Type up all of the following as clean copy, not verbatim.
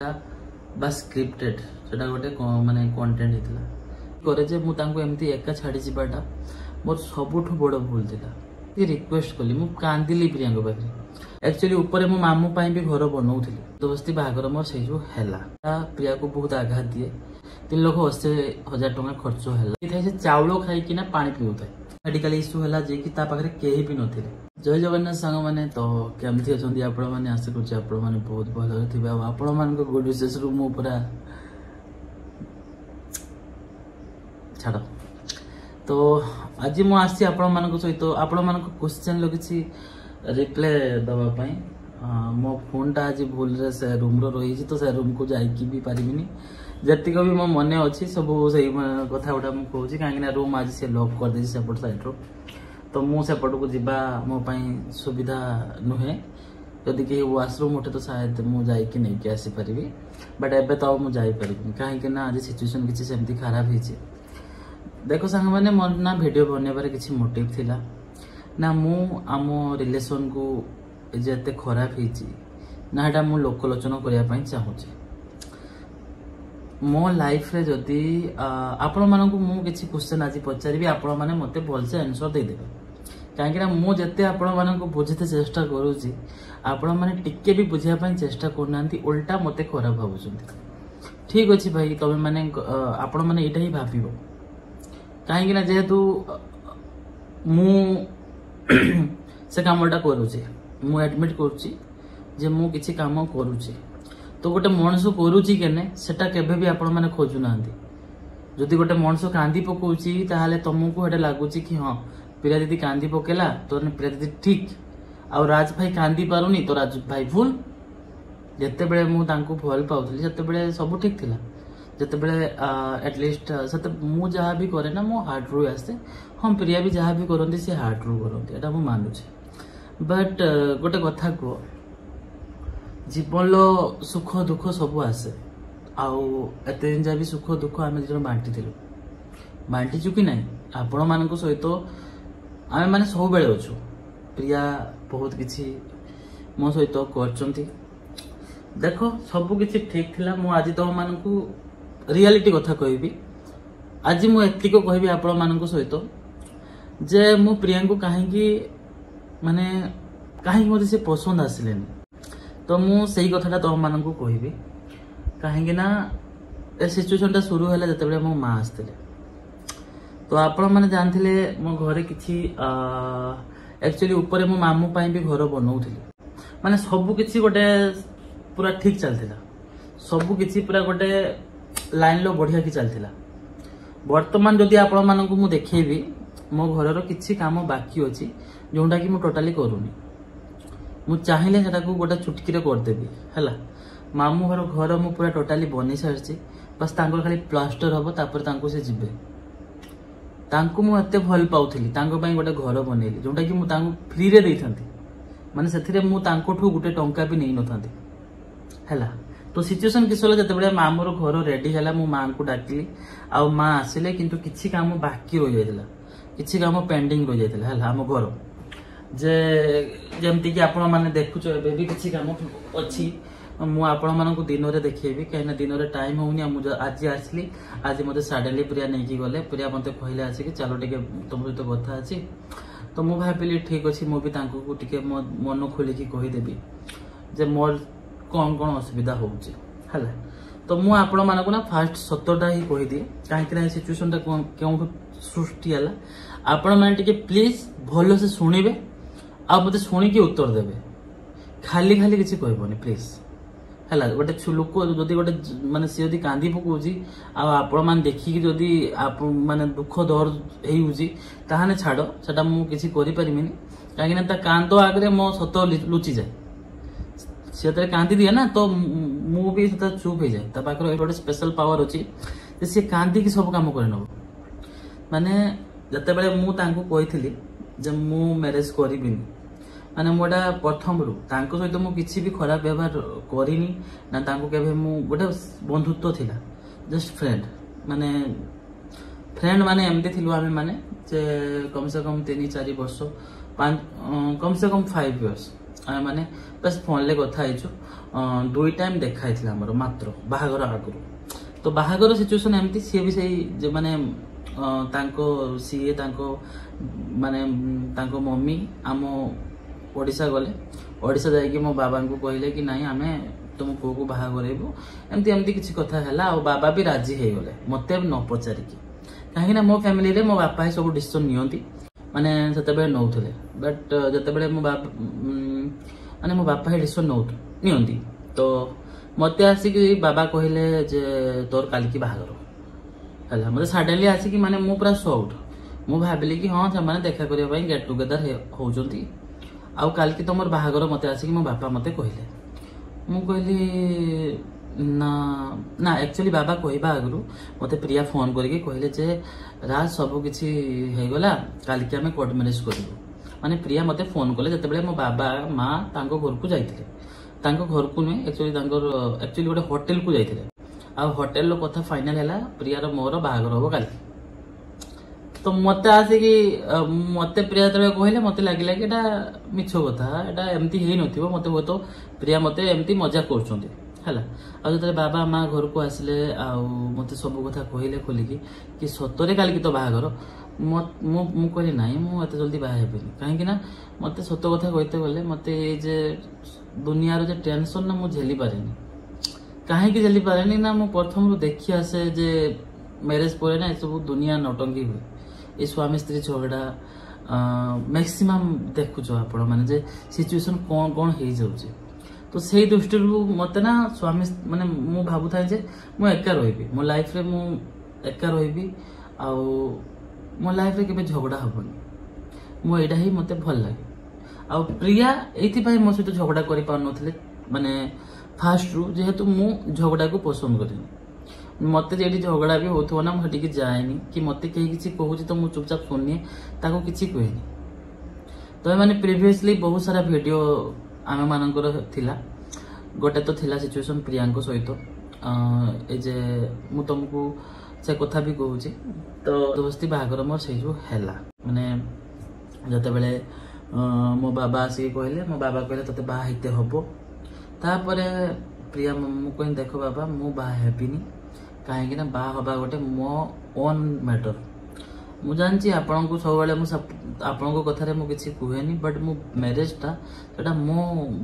बस स्क्रिप्टेड सेटा गोटे माने कंटेंट हितला करे जे मु तांको एमती एका छाड़ी जिबाटा मोर सबुठु बड़ भूल थिला। ये रिक्वेस्ट कली मु कांदिली प्रियांका पाखरे एक्चुअली ऊपर मो मामू पाई भी घर बनौली दोस्ती बाहागर मोर से जो हैला प्रिया को बहुत आघात दिए 3,80,000 टका खर्च है से चाउल खाई कि पानी पिउଥାଏ मेडिकल इश्यू है जे कि ता पाखरे केही भी नथिले। जय जगन्नाथ सांग माने तो केमथि अछंदी आपण माने आशा करछि आपण माने बहुत भलो थिबा आपण मान को गुड विशेष रु मु पूरा छाड़ो। तो आज मु आसी आपण मान को सहित आपण मान को क्वेश्चन लगिछि रिप्लाई दबा पई मो फोन टा आज भूल रे से रूम रो रही तो से रूम को जाई की भी पारिबिनी जति को भी मो मने अछि सब सही कथा उठा मु कहूछि काहे ना रूम आज से लॉक कर दे सेपट साइड रो तो मु सेपट को जिबा मो पई सुविधा नुहे यदि के वाशरूम उठे तो शायद मु जाई कि नहीं के आसी परिबी बट एबे तो मु जाई परिबी काहे कि ना आज सिचुएशन किछि सेमती खराब हिछि। देखो संग माने मन ना वीडियो बनेबार किछि मोटिव थिला ना मु आमो रिलेशन को जेते खराब हिछि ना एटा मु लोकलोचन करिया पई चाहूछि। मो लाइफ रे जदि आपण मानक मु किछि क्वेश्चन आज पचारिबी आपण माने मते भल से आंसर दे देबे काहे कि मु जते आपण मानक बुझिते चेष्टा करूछि आपण माने टिके भी बुझिया पई चेष्टा करनांती उल्टा मते खराब भाबुछंती। ठीक अछि भाई तबे माने आपण माने एटा ही भाबिबो काहे कि ना जेहेतु मु से कामटा करूछि मु एडमिट करूछि जे मु किछि काम करूछि तो गोटे मनुष्य करूची केने सेटा केबे भी आपण माने खोजु नांदी। जदि गोटे मनुष्य कांदी पकोची ताहाले तुमको हेडे लागुची कि हां प्रिया दीदी कांदी पकेला तो प्रिया दीदी ठीक आ राज भाई कांदी पारुनी तो राज भाई भूल। जते बेले मु तांको भल पाउथली जते बेले सब ठीक थिला जते बेले एटलीस्ट सते मु जहा भी करे ना मो हार्ट रू आसे हम प्रिया भी जहा भी करंती से हार्ट रू करंती एटा मु मानुछे। बट गोटे कथा को जीवन सुख दुख सब आसे आउ एते दिन भी सुख दुख आम जो बांटी बांटी चुकी ना आपण मान सहित आम मैंने सब बेले अच्छु प्रिया बहुत किसी मो सहित कर देखो सब किसी ठीक थिला मु आज तुम मान रियलिटी कथा कहबी आज मु एतिक कहबी आपण मान सहित जे मु प्रिया को कहीं माने कहीं मते से पसंद आसिलेनी तो मु सही कथाटा तुम मान कहबी कहीं ना ए सिचुएशन टा शुरू है जते मो माँ आसते तो आपण मैंने जानते मो घरे किसी एक्चुअली ऊपर मो मामू पाई भी घर बनौली माने सब किसी गोटे पूरा ठीक चलता सब किसी पूरा गोटे लाइन लो बढ़िया की चलता वर्तमान जदि आपण मानक मु देखेबी मो घर किसी काम बाकी अच्छी जोटा कि मु टोटाली करूनी मु चाहिए सेटा को गोटे चुटकी रे करदेबी हैला मामू घर मु पूरा टोटाली बनी सारी बस तांको खाली प्लास्टर हम तापर तांको से जिबे तांको मु एते भल पाउथली तांको पई गोटे घर बनेली जोटा कि मु तांको फ्री रे देइथांती माने सेथिरे मु तांको ठु गोटे टंका भी नै नथांती हैला। तो सिचुएशन किसला जते बेले मामूर घर रेडी हैला मु मां को डाकली आ मां आसिले किंतु किछि काम बाकी रह जायतिला किछि काम पेंडिंग रह जायतिला हैला हम घर जे जमती कि आपण माने देखुछ एबे भी किछि काम अछि मु आपण मानन को दिन रे देखैबी कहिना दिन रे टाइम होउनी मु आज आसली आज मते सडनली प्रिया नै कि गले प्रिया मते कहले अछि कि चलो टिके तुम सहित कथा अछि तो मु भाबिली ठीक अछि मु भी तांको को टिके मन खोली कि कहि देबी जे मोर कोन कोन असुविधा होउछि हला। तो मु आपण मानन को ना फास्ट सत्तरटा ही कहि दी काहे कि ना सिचुएशन ता केउ सृष्टि हला आपण माने टिके प्लीज भलो से सुनिबे आ मते सुनी के उत्तर देबे खाली खाली किसी कहबोनी प्लीज हैला। गोटे लोक जदि गोटे माने सी जदि कांदी पकोजी आपण मान देखि कि जदि आप माने दुख दर्द हेउजी ताहाने छाड़ो सेटा मु किसी करि परिमिनी काहे ना ता कांदो आगरे मो सत लुचि जाय सेतरे कांदी दिया ना तो मु भी सेता चुप हो जाए ता पाखर गोटे स्पेशल पावर अछि जे से कांदी की सब काम करे नबो माने जते बेले मु तांको कहिथिली जे मु मैरिज करिबिनी माने मोडा प्रथम रु तांको सहित मु किछि भी खराब व्यवहार करिनी ना तांको केबे मु गोटे बंधुत्व थिला जस्ट फ्रेंड माने एमती थिलु आमे माने जे कम से कम 3-4 वर्ष कम से कम 5 इयर्स आम मैंने बस फोन ले कथा दुई टाइम देखा आमर मात्र बाहागर आगुरी तो बाहागर सिचुएसन एमती सी भी से माने सीए माने मम्मी आम ओडिशा गले ओडिशा जाइए मो बाबा को कहले कि नहीं आमे तुम पुओ को बाहा करेबू एमती एमती किसी कथा है आ बाबा भी राजी हो गले मत न पचारिकी कहीं मो फैमिली रे मो बापा ही सब डिसीजन नियंती माने सेते नौले बट जिते मो बापा माने मो बापा ही डिसीजन नियंती तो मत आसिक बाबा कहले जे तोर काल की बाहागर है मत सडनली आसिक माने मु पूरा सॉफ्ट मु भाविली कि हाँ से देखा करने गेट टुगेदर होती आउ काल की तुम बाहागर मत आसिक मो बापा मत कहले मु कहली ना ना एक्चुअली बाबा कहवा आगु मत प्रिया फोन करके कहले जे राज सब किसी गला काल की आम कोर्ट मैरेज करूँ माने प्रिया मत फोन कले जिते मो बाबा माँ घर को जाते घर को नुहे एक्चुअली गोटे होटेल को जाते आ होटेल कथा फाइनाल है प्रियार मोर बाहागर हम काल तो मत आसिक मत प्रिया जो कहले मत लगे कि मिछ कथा यहाँ एमती हो मत हुए तो प्रिया मत एमती मजाक कर जो बाबा माँ घर को आसिले मत सब कथा कहले खोलिकी कि सतरे काल की तो बाहागर मु कहली ना मुझे जल्दी बाहेबी कहीं मत सत कथा कहते गले मत जे दुनिया जो टेंशन ना मुझे झेली पारे कहीं झेली पारे ना मु प्रथम देखी आसे जे मैरेज पर ना सब दुनिया नौटंकी हुए ये स्वामी स्त्री झगड़ा मैक्सिमम देखुच आपण माने जे सिचुएशन कौन कौन हो जाउचे तो से दृष्टि मत ना स्वामी माने मु भाबु था जे मु एका रहिबी मो लाइफ रे मु एका रहिबी आ मो लाइफ रे केबे झगड़ा हबनी मो एडा ही मते भल लागे आ प्रिया एथि पय मो सहित झगड़ा करि पार नथले माने फास्ट रु जेहेतु मु झगड़ा को पसंद करेनी मत जे झगड़ा भी होथो ना मुझे जाएनी कि मत कहीं किसी कहूँ तो मुझे चुपचाप शुनिए ताको किसी कहनी तो मैंने प्रीवियसली बहुत सारा वीडियो आम मानकर थिला गोटे तो थिला सिचुएशन प्रियांक सहित ए जे मु तुमको से कथा भी कहूँ तो दोस्ती बाहागर मोर से जो है माने जते बेले मो बाबा आसिक कहले मो बाबा कहले तते बाहा हेते हबो तापर प्रिया मु कहि देखो बाबा मु बाहा हेबिनी कहीं बाहा हवा गोटे मो ओन मैटर मु जानची आपण को सब आपण को कथारे मु किछि कुहेनी बट मु मैरेजटा सेटा मु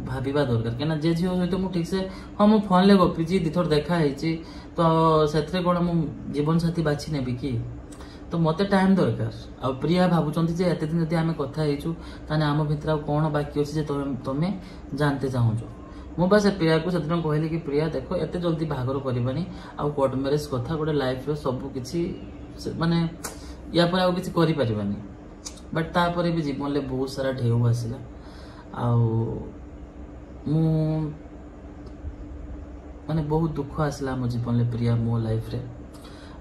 भाबिबा दरकार केना जे झियो सहित मु ठीक से हां मु फोन ले गपिची दिथर देखा हेची तो सेथरे कोन मु जीवन साथी बाछि नेबी कि तो मते टाइम दरकार आ प्रिया भाबुचंती जे एते दिन जदी आमे कथा हेचु ताने आम भितर कोन बाकी अछि जे तमे जानते चाहूछो मु बस प्रिया को सेदिन कहली कि प्रिया देखो एते जल्दी बाहागर करबानी आ कोर्ट मैरेज कथा गोटे लाइफ रे सब किछि माने या पर आ किछि करि परिबानी बट तापर भी जीवन ले बहुत सारा ढेउ आसिला आ मु माने बहुत दुख आसिला मो जीवन ले प्रिया मो लाइफ रे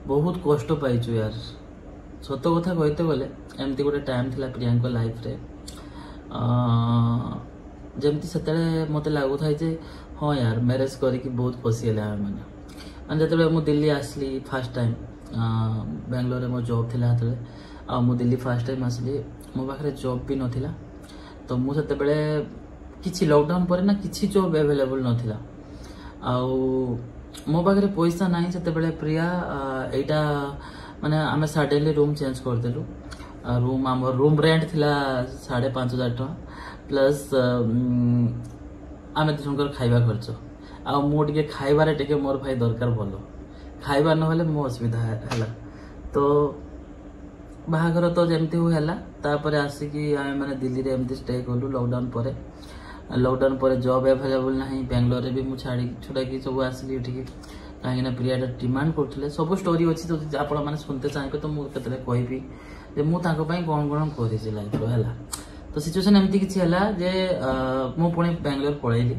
बहुत कष्ट पाइछु यार सत कथा कहते गले एमती गोटे टाइम थिला प्रिया को लाइफ रे जमती से मत लगुता जे हाँ यार मैरेज करके बहुत खुशी है मैंने जो मु दिल्ली आसली फर्स्ट टाइम बेंगलोर मो जॉब थी आ मु दिल्ली फर्स्ट टाइम आसली मो पाखे जॉब भी नाला तो मुझे किसी लॉकडाउन पर ना किसी जॉब अवेलेबल नाला मो पाखे पैसा ना से प्रिया यहाँ माने आम सडनली रूम चेंज करदेलु रूम आम रूम रेंट थिला 5,500 टका प्लस आम दुजनकर खाइबा खर्च आ मुझे खाइबार टे मोर भाई दरकार भल खाइबा ना मो असुविधा है तो बाहागर तो जमती हुए है आसिक आम मैंने दिल्ली रे एमती स्टे कलु लॉकडाउन पर जॉब अवेलेबल ना बेंगलोर भी मुझे छुड़ा सब आसिली ये कहीं प्रिया डिमांड करते सब स्टोरी अच्छी तो आप सुनते चाहिए तो मुझे कहि मुझे कौन कौन कर लाइफ है तो सिचुएशन एमती किसी है जे मु पुणी बेंगलोर पलैली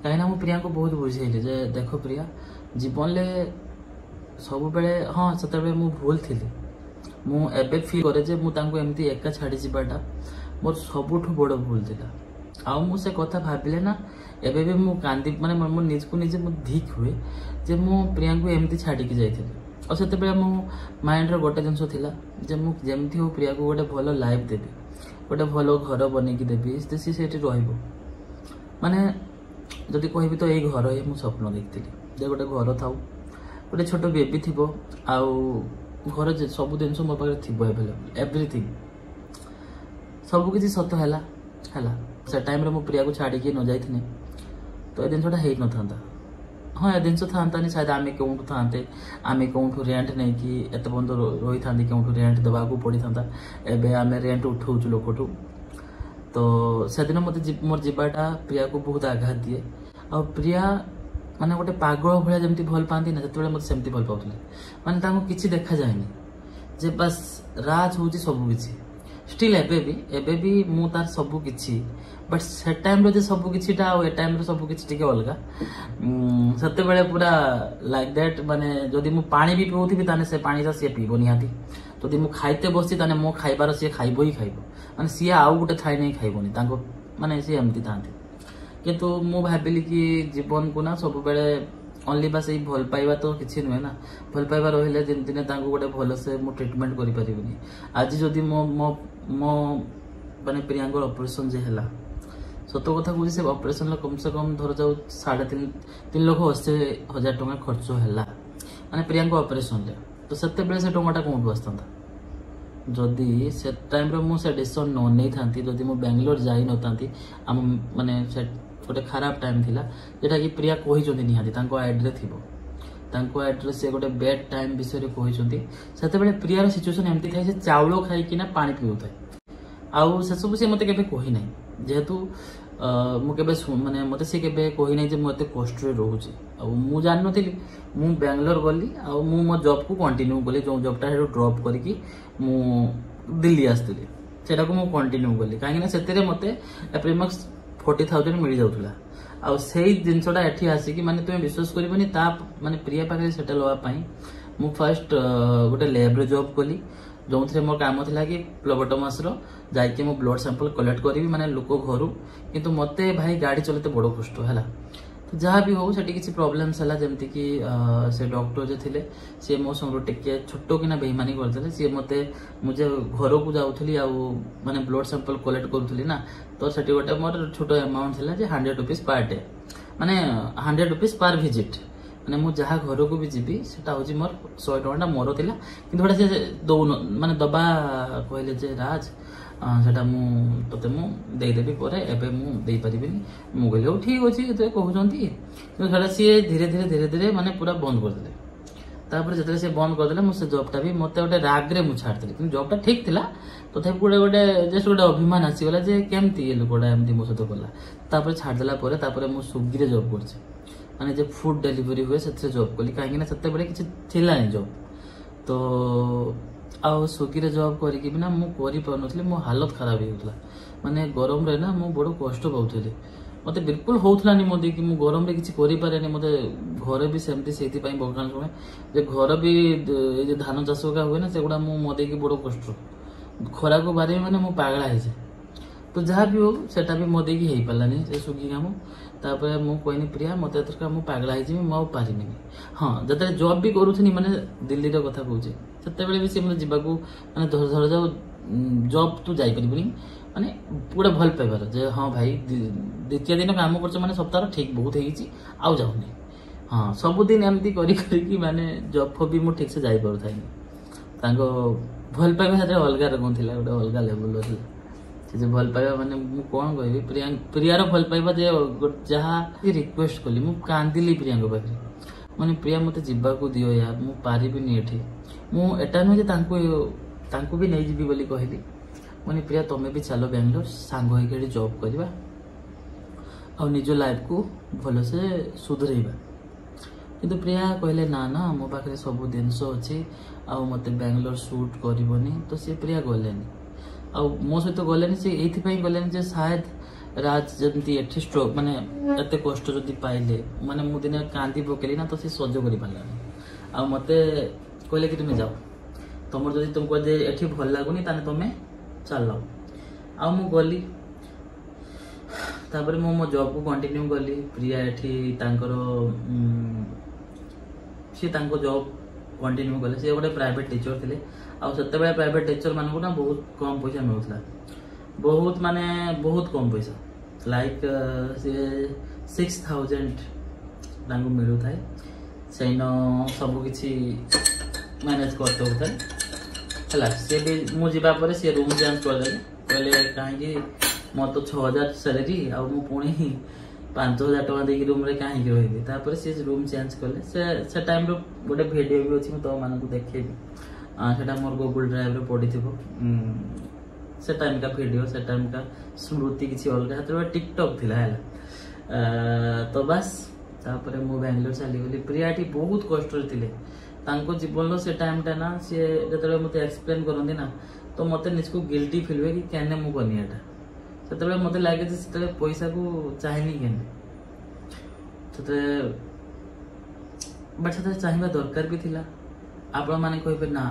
कहीं मु प्रिया को बहुत बुझेली जे देख प्रिया जीवन ले सब बेले हाँ से मु भूल थी मुझे फिल करे जे मुझे एका छाड़ी जाटा मोर सबुठ बड़ भूल था आउ मु से कथा भाविले ना एबे भी मु कांदी माने मो निज को निजे मु धिक हुए जे मु प्रिया को एमती छाड़ी की जाइथिली और सेते बेले मो माइंड रो गोटे जिंस थिला जे मु जेमती हो प्रिया को गोटे भलो लाइफ देबी गोटे भलो घर बनेकी देबी सी सेठी रहइबो माने जदि कहबी तो यही घर ही मुझे स्वप्न देखी जे गोटे घर था गोटे छोट बेबी थी आउ घर सब जिन मो पाखे थी एवेलेबल एवरीथिंग सबकि सत है से टाइम मो प्रिया को छाड़ी न जाइए तो ये जिनसा हो न था हाँ ये जिनस था शायद आम कौटू था आम कौटू रेंट नहीं कि एत बंद रही था कौटू रेंट देवा पड़ी था एवं आम रेंट उठाऊ लोकठू तो से दिन मत मोर जीवाटा प्रिया को बहुत आघात दिए आ प्रिया माने गोटे पागल भाया जमी भल पाती ना जो मत सेमती भल पाते माने किसी देखा जाए जे बस राज हूँ सबकि स्टिल एबे भी मु तार सबकि बट से टाइम रे सब किछिटा आ ए टाइम रे सब किछि टिके अलगा सते बेले पूरा लाइक दैट माने जदि मु पानी भी पिउथिबी ताने से पानी सा से पीबो निहाती जदि मु खाइते बसि ताने मो खाइबार से खाइबो ही खाइबो माने सी आउ गुटे थाई नहीं खाइबोनी तांको माने सी एमती थांती किंतु मु भाबिली कि जीवन को ना सब बेले ओनली बस यही भल पाइबा तो किसी नुहे ना भल पाइबा रहिले दिन दिन गोटे भल से मु ट्रिटमेंट करि परिबिनी आज जदि मो मो मो माने प्रियांकर ऑपरेशन जे हला सत कथा कहूँ से ऑपरेशन कम से कम धर जाऊ 3,80,000 टଙ୍କା खर्च है माने प्रियांका ऑपरेशन ले तो सेते बेले से टंगाटा कौन आसता जदि से टाइम रे मु से डिसीजन न नहीं थांती जदि मु बेंगलोर जाई न थांती आम माने से गोटे खराब टाइम थिला जेटा कि प्रिया कहि जंदी निहाती तांको एड रे थिबो तांको एड रे से गोटे बेड टाइम विषय रे कहि जंदी सेते बेले प्रिया रो सिचुएशन एमती थाई से चावल खाई कि ना पानी पिउ थाई आउ से सब से मते केबे कहि नै जेहेतु मुझे माने मत सी के कही ना मत कष्ट रोचे मु जान नी मु बेंगलोर गली आ मो जॉब को कंटिन्यू कली जो जॉबटा ड्रॉप करके मु दिल्ली आसती से कंटिन्यू कली कहीं मत प्रीमक्स 40,000 मिल जाऊला आ जिनसा एठी आसिकी माने तुम विश्वास करबनी ता माने प्रिया पाखे सेटल होगापाई मु फर्स्ट गोटे लैब रे जॉब कली जो थे मोर काम था कि प्लोबोटोमास जाकि मो ब्लड सैंपल कलेक्ट करी माने लोक घर किंतु मते भाई गाड़ी चलते बड़ कष्ट है तो जहाँ भी हो सेठी किसी प्रॉब्लम्स है जमती कि से डॉक्टर जो थे सी मो संग टिके छोटो कि बेईमानी करते सी मत मुझे घर को जाऊली माने ब्लड सैंपल कलेक्ट करूली ना तो सेठी गोटे मोर छोट अमाउंट था 100 रुपीज पर डे माने 100 रुपीज पर विजिट माने मु जहाँ घर को भी जीवी सेटा हूँ मोर 100 टଙ୍କା मोर थिला किंतु गोटे से दौन माने दबा कहले जे राज सेटा मु तते मु देदेवी पर एबे मु दे परिबिनी मु कहले ठीक अछि तो कहउचंती किंतु सेटा सी धीरे धीरे माने पूरा बंद कर देले तापर जतले से बंद कर देले मु से जॉबटा भी मते गोटे राग रे मु छाड़ देले किंतु जॉबटा ठीक थिला तथे गोटे जस्ट गोटे अभिमान आसी गला जे केमती ये लोकडा एमती मो सतो कला तापर छाड़ देला परे तापर मु स्विगी रे जॉब करछि माने जे फूड डिलीवरी हुए से जॉब कली काहे ना सते बड़े किछि थिला नै जॉब तो आ स्विगी रे जॉब करिकि बिना मु करि पाउनथले मो हालत खराब होउतला माने गरम रे ना मु बड़ो कष्ट पाउथले मते बिल्कुल होउतला नि मोदी कि मु गरम रे किछि करि पारे नि मते घरे भी सेमती सेति पई बगान सुने जे घर भी ए जे धान चाष का हुए ना सेगुडा मु मोदे की बड़ो कष्ट खरा को बारे माने मु पागला है तो जहाँ भी हो सेटा भी मोदे की हेई पालानी से स्विगी काम तापर मु कहनी प्रिया मत एथरका मु पागला है मु पारिनी हाँ जते जॉब भी करूथनी माने दिल्ली रो कथा कहूचे सेते बेले भी से मते जीवाकू माने धर जाओ जॉब तू जाई परिबनी माने पूरा भल पाइबार जे हाँ भाई द्वितीय दिन काम करछ माने सप्ताह ठीक बहुत हेची आउ जाउनी हाँ सब दिन एमती करी करी कि माने जॉब को भी मु ठीक से जाई पारु थाई तांको भल पाइबा हते अलगा रकम थिला गोटे अलगा लेवल रो से भल पाइबा माने मु कोन कहबी प्रियार भल पाइबा जे जहाँ रिक्वेस्ट कली मु कांदिली प्रियांक पाखे माने प्रिया मते जीवा को दियो यार मु पारिबिनी एठी मु एटा न जे तांको भी नहीं जीवी बोली कहली माने प्रिया तमे भी चलो बेंगलोर सांग होइके जॉब करबा और निज लाइफ को भल से सुधरेबा किंतु प्रिया कहले ना ना मो पाखे सब जिनस अच्छी आ मते बेंगलोर शूट करबनी तो सी प्रिया गलेनी आ मो सहित गलेनी से एथि गलेनी जे शायद राज जमती एठी स्ट्रोक माने एते कष्ट जदि पाइले माने मु दिने कांदी पकेली ना तो से सज करि पालानी आ मते कहले कि तुम जाओ तुम जदि तुमको जे एठी भल लागुनी ताने तुमे चलो आ मु गली तापर मो जॉब को कंटिन्यू कली प्रिया एठी तांकर सी तांको जॉब कंटिन्यू कले सी गोटे प्राइवेट टीचर थिले आ सेते बेले प्राइवेट टीचर मानको ना बहुत कम पैसा मिलुतला बहुत माने बहुत कम पैसा लाइक सी 6000 मिलू थाए से सब किसी मैनेज करते होता है सी भी मुझे सी रूम चेंज करदे कहले कहीं मोर तो 6000 सैलरी आ पुणी 5000 टका देकी रूम रे कहीं रही तापर से रूम चेंज कले से टाइम रो गोटे वीडियो भी अच्छी तो मानक देखेबी सेटा मोर गूगल ड्राइव रे पड़ी थी से टाइम का वीडियो से टाइम का स्मृति किसी अलग हाथ टिकटॉक थिला है तो बस तापर मु बेंगलोर चली गली प्रियाटी बहुत कष्ट थे तांको जीवन से टाइम टा ना सी जो मत एक्सप्लेन करती ना तो मत निजको गिल्टी फिल हुए कि क्या मु कनियाटा से मत लगे से पैसा को चाहिए के बट से चाहिए दरकार भी थिला आपण मैंने कहे ना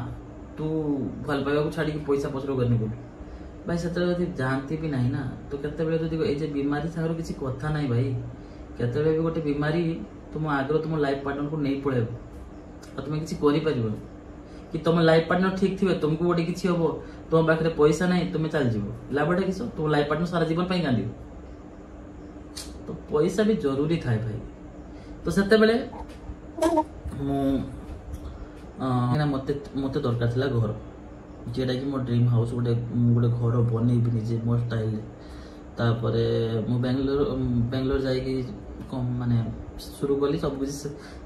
तू भल पाइबा को छाड़ी पैसा पचर करनी बोली भाई से जानती भी नहीं ना तो केते बीमारी सागर किसी कथा नहीं भाई केते भी गोटे बीमारी तुम आगे तुम लाइफ पार्टनर को नहीं पड़े और तुम्हें किसी कर कि तुम लाइफ पार्टनर ठीक थे तुमको गोटे किसी हम तुम पाखे पैसा नहीं तुम्हें चल जीव लाभटा किस तुम लाइफ पार्टनर सारा जीवन कांद तो पैसा भी जरूरी थाए भाई तो से मत दरकार था घर जेटा कि मो ड्रीम हाउस गोटे गोटे घर बनईबी निजे मो स्टाइल तापर मु बेंगलोर जाइए माने शुरू कली सब कुछ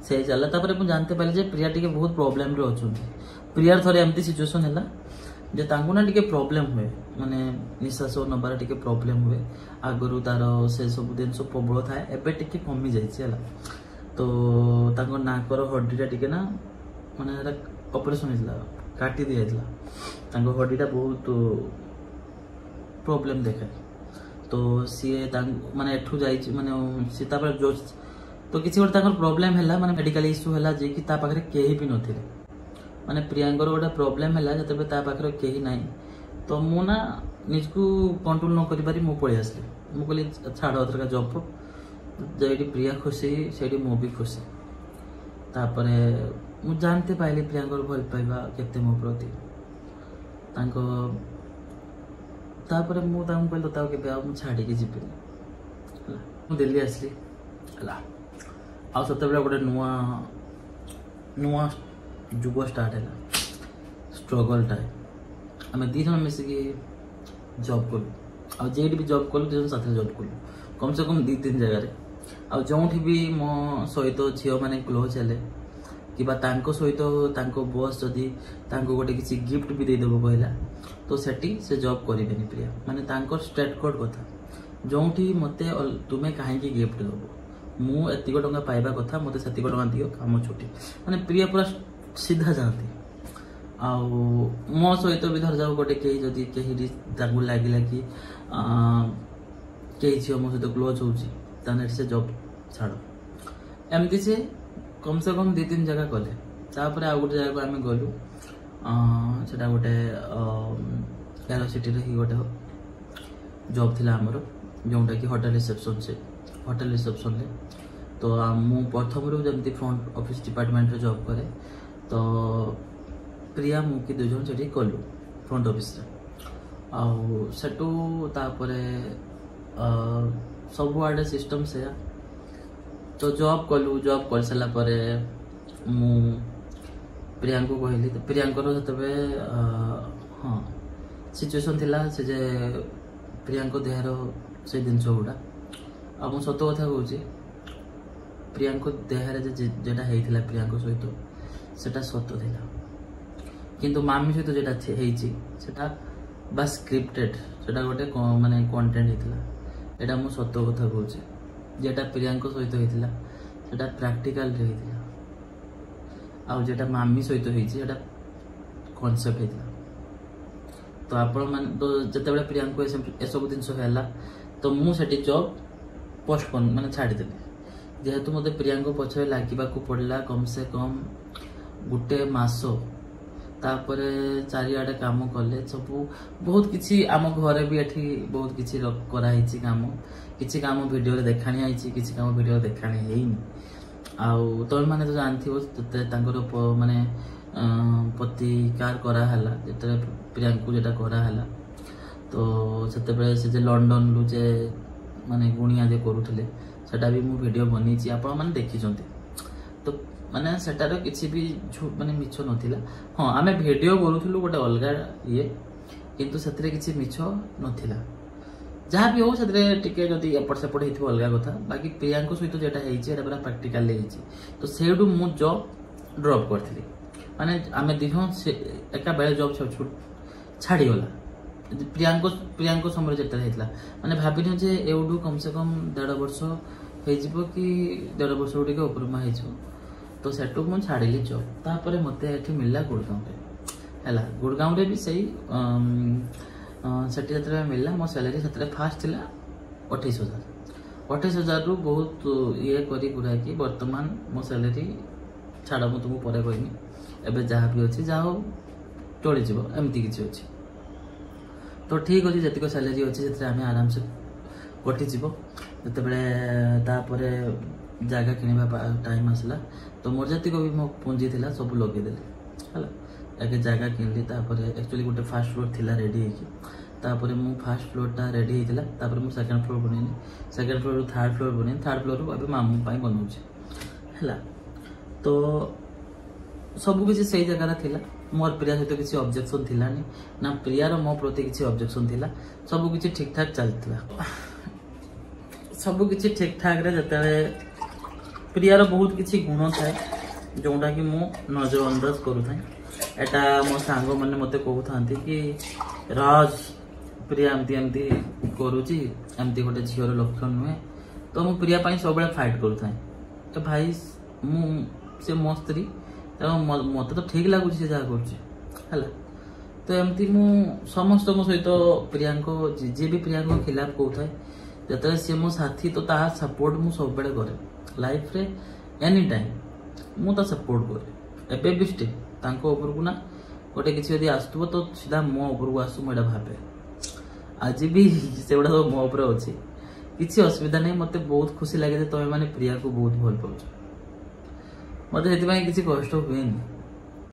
से चला तापर मु जानते पारे जे प्रिया टिके बहुत प्रॉब्लम रे अछुंती प्रिया थरे एमती सिचुएशन हैला जे तांको ना टिके प्रॉब्लम हुए माने निश्वास नबार टिके प्रॉब्लम हुए आगरु तार से सब दिन सब प्रबल थाए एबे टिके कमी जाइछि हैला तो तांको नाकर हड्डीटा टिके ना माने ऑपरेशन हैला काटी दिया था तांको हड्डीटा बहुत प्रॉब्लम देखा तो सी माने एठू जाइछि माने सी तापर जो तो किसी गोटे प्रॉब्लम है माने मेडिकल इश्यू है जे कि ता पाखरे केही भी नथिले माने प्रियांकर गोटे प्रॉब्लम है जब ता पाखरे केही नहीं तो मु ना निजको कंट्रोल न करि पारि मु पळि आसले मु कहली छाड़ अथर का जॉब जेडी प्रिया खुशी सेडी मु भी खुशी तापरे मु जानते पाइली प्रियांकर भल पाइबा केते मो प्रति तांको तापरे मु तांको कहली ता के बे मु छाडी के जिबे मु दिल्ली आसली हला आ सते गोटे नुआ नुआ जुग स्टार्ट है स्ट्रगल टाइम आम दी जन मिसिकी जॉब कलु आठ भी जॉब कलु दीजन साथ जॉब कलु कम से कम 2-3 जगह जो भी मो सहित झील मैंने क्लोज है कि सहित बॉस जदि गोटे किसी गिफ्ट भी देदेव कहला तो सेठी से जॉब करेनि प्रिया माने स्ट्रेट कट कथा जो मत तुम्हें कहीं गिफ्ट दब मु एतिक टंका पाइबा कथा मत से टंका दियो काम छुट्टी माने प्रिया पूरा सीधा जाती आउ मो सहित भी धर जाओ गोटे कहीं जदि कहीं लगे कि कई झील मो सहित क्लोज हो से जॉब छाड़ एमती से कम से कम 2-3 जगह गले तापर आ गोटे जगह आम गलु से गोटे एरोसिटी ही गोटे जॉब थिला हमर जोटा कि होटल रिसेप्शन से होटल रिसेप्शन ले तो मु प्रथम रू जमती फ्रंट ऑफिस डिपार्टमेंट रे जॉब करे तो प्रिया मुकी 2 जन सेठी कलु फ्रंट ऑफिस रे आउ सेटू तापरे सब आड़े सिस्टम से तो जॉब कलु जॉब कर सारा परे मु प्रियांको कहली तो प्रियांकर जतबे हाँ सिचुएशन थिला से जे प्रियांको देहर से जिनस गुड़ा आ मु सत कथा कहूँ प्रियांको देहर जेटा होता प्रियांको सहित सेटा सत थिला किंतु मामी सहित जेटा सेटा बस स्क्रिप्टेड सेटा गोटे माने कंटेंट होता एटा मु सत कथा कहूँ जेटा प्रियांको सहित होता सेटा प्रैक्टिकल रे होता आउ जेटा मामी सहित होता कॉन्सेप्ट होता तो आपण मान तो जते प्रियांको ए सब जिनस है तो मुझे जॉब पोस्टपोन माने छाड़ीदेली जेहेतु मत प्रियांको पछरे लगे पड़ला कम से कम गोटे मास तापर चारिआडे काम कले सब बहुत किसी आम घर भी एठी बहुत किसी कराई काम किसी काम वीडियो रे देखाणी आइछि किसी काम वीडियो देखाणी हेइनी आउ तुम मैंने तो जानथि माने प्रतिकार करा हला जेते प्रियांको जेटा करा हला तो सेते से जे लंडन लु जे माने गुणिया जे करूले सेटा भी मु वीडियो बनी आपण माने देखी तो माने सेटार किसी भी माने मिछ नथिला। हाँ आमे वीडियो करूथुलु गोटे अलगा ये किंतु सेतरे किसी मिछ नथिला जहाँ भी हो से टिके जदि एपट सेपट होइथो अलगा कथा बाकी प्रियांको सहित जेटा हेइछि एटा पूरा प्रैक्टिकल हेइछि तो सेडू मु जॉब ड्रॉप करथिली माने आमे दिनो से एका बेले जॉब छाड़ी गला प्रियांको समय जेटा हेइतला माने भाबिनो जे एउडू कम से कम 1.5 वर्ष हेइजिबो कि 1.5 वर्ष टिके उपरमा हेइजिबो तो सेटू मु छाड़िली जॉब तापर मते एठी मिलला गुड़गांव रे हैला गुड़गांव रे भी सही सेठी जतरे मिलला मो सैलरी सेतरे फास्ट थिला 28,000 रु बहुत ये करी गुरा कि वर्तमान मो सैलरी छाड़ मु तुमको परे कहनी एबे जहाँ भी अच्छी जाओ चली जीव एमती किसी अच्छी तो ठीक अच्छे जी सैलरी अच्छी से आम आराम से कटिଯିव जिते बड़े जगह किणवा टाइम आसला तो मोर जी भी मो पुंजी थी सब लगेदेली है आगे जगह किनली एक्चुअली गोटे फास्ट फ्लोर थिला रेडी होकर मु फास्ट फ्लोरटा रेडी होता मु सेकेंड फ्लोर बनैली सेकेंड फ्लोर रु थर्ड फ्लोर बनैली थर्ड फ्लोर रु मामू बनाऊे है तो सब किसी से जगह थिला मोर प्रिया सहित किसी ऑब्जेक्शन थिला ना प्रियार मो प्रति किसी ऑब्जेक्शन थिला सब किसी ठीक ठाक चलता सब किसी ठीक ठाक रे जते प्रियार बहुत किसी गुण थाए जोटा कि मु नजर अंदाज करूँ एटा मो सांग मैंने मत कहते कि राज प्रिया एमती एमती करुची एमती गोटे झीर लक्षण नुहे तो मु प्रिया सब फाइट करूँ तो भाई से मो स्त्री मत तो ठीक लगुच से जहाँ कर तो एमती मु समस्त सहित प्रियांको जी भी प्रियांको खिलाफ कहता है जो सी मो साथी तो तार सपोर्ट मु सब बेले करे लाइफ रे एनी टाइम मु सपोर्ट करे एबे भी स्टे उपरकू ना गोटे किसी यदि आसुव तो सीधा मो उपरकू आसू मुझे भावे आज भी से गुड़ा सब मो उपर अच्छी किसी असुविधा नहीं मत बहुत खुशी लगे तुम मैंने प्रिया को बहुत भल पाच मत से किसी कष्ट हुए